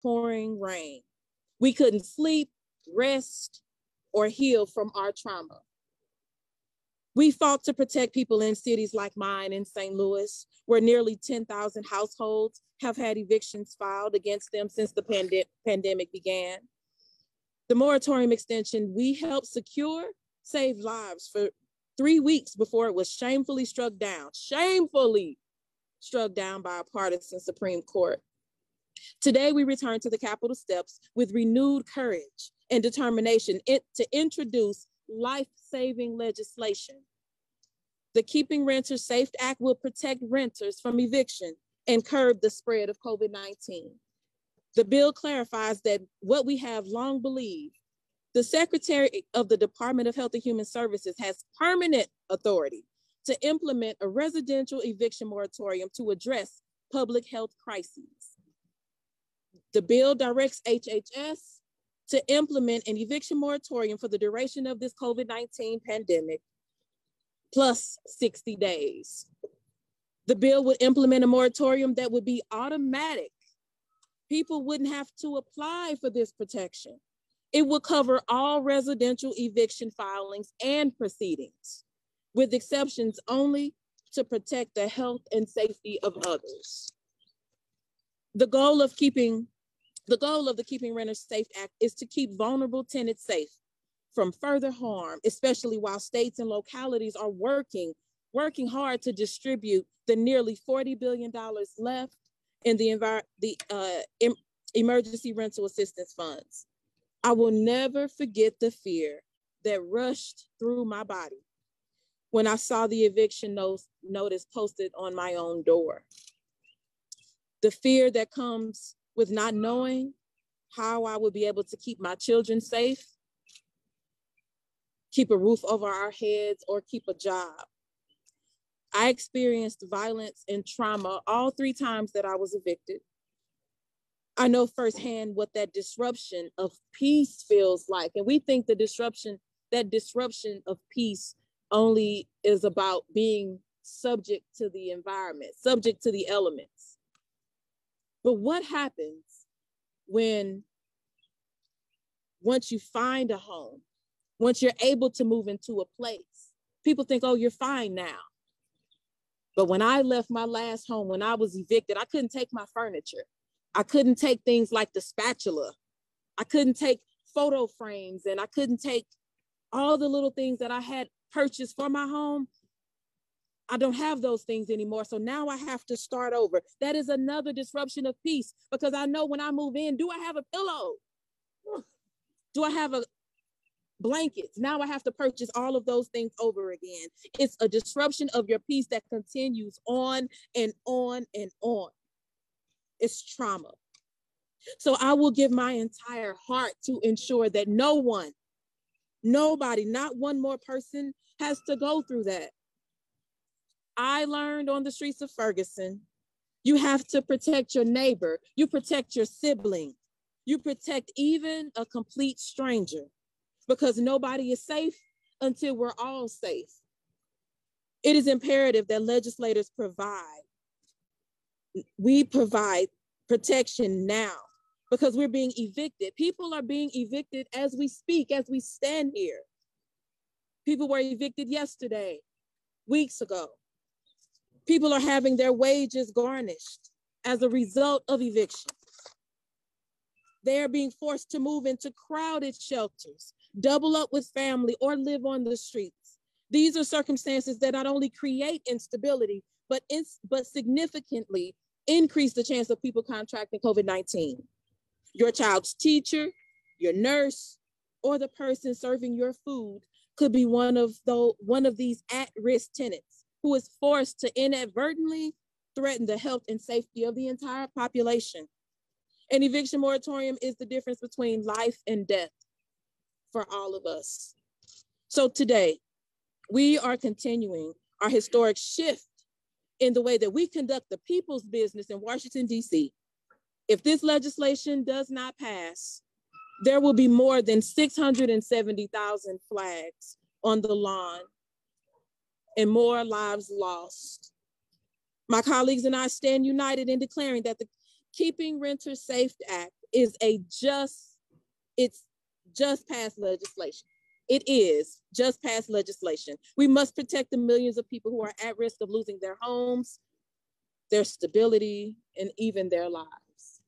pouring rain. We couldn't sleep, rest, or heal from our trauma. We fought to protect people in cities like mine in St. Louis, where nearly 10,000 households have had evictions filed against them since the pandemic began. The moratorium extension we helped secure saved lives for 3 weeks before it was shamefully struck down by a partisan Supreme Court. Today, we return to the Capitol steps with renewed courage and determination to introduce life-saving legislation. The Keeping Renters Safe Act will protect renters from eviction and curb the spread of COVID-19. The bill clarifies that what we have long believed, the Secretary of the Department of Health and Human Services has permanent authority to implement a residential eviction moratorium to address public health crises. The bill directs HHS to implement an eviction moratorium for the duration of this COVID-19 pandemic, plus 60 days. The bill would implement a moratorium that would be automatic. People wouldn't have to apply for this protection. It would cover all residential eviction filings and proceedings, with exceptions only to protect the health and safety of others. The goal of the Keeping Renters Safe Act is to keep vulnerable tenants safe from further harm, especially while states and localities are working hard to distribute the nearly $40 billion left in the emergency rental assistance funds. I will never forget the fear that rushed through my body when I saw the eviction notice posted on my own door. The fear that comes with not knowing how I would be able to keep my children safe, keep a roof over our heads, or keep a job. I experienced violence and trauma all 3 times that I was evicted. I know firsthand what that disruption of peace feels like. And we think that disruption of peace only is about being subject to the environment, subject to the elements. But what happens when once you find a home, once you're able to move into a place, people think, oh, you're fine now. But when I left my last home, when I was evicted, I couldn't take my furniture. I couldn't take things like the spatula. I couldn't take photo frames, and I couldn't take all the little things that I had purchased for my home. I don't have those things anymore. So now I have to start over. That is another disruption of peace, because I know when I move in, do I have a pillow? Do I have a blankets? Now I have to purchase all of those things over again. It's a disruption of your peace that continues on and on and on. It's trauma. So I will give my entire heart to ensure that nobody, not one more person has to go through that. I learned on the streets of Ferguson, you have to protect your neighbor. You protect your sibling. You protect even a complete stranger, because nobody is safe until we're all safe. It is imperative that legislators provide protection now, because we're being evicted. People are being evicted as we speak, as we stand here. People were evicted yesterday, weeks ago. People are having their wages garnished as a result of eviction. They are being forced to move into crowded shelters, double up with family, or live on the streets. These are circumstances that not only create instability, but significantly increase the chance of people contracting COVID-19. Your child's teacher, your nurse, or the person serving your food could be one of these at-risk tenants who is forced to inadvertently threaten the health and safety of the entire population. An eviction moratorium is the difference between life and death for all of us. So today, we are continuing our historic shift in the way that we conduct the people's business in Washington, D.C. If this legislation does not pass, there will be more than 670,000 flags on the lawn and more lives lost. My colleagues and I stand united in declaring that the Keeping Renters Safe Act is it's just passed legislation. It is just passed legislation. We must protect the millions of people who are at risk of losing their homes, their stability, and even their lives.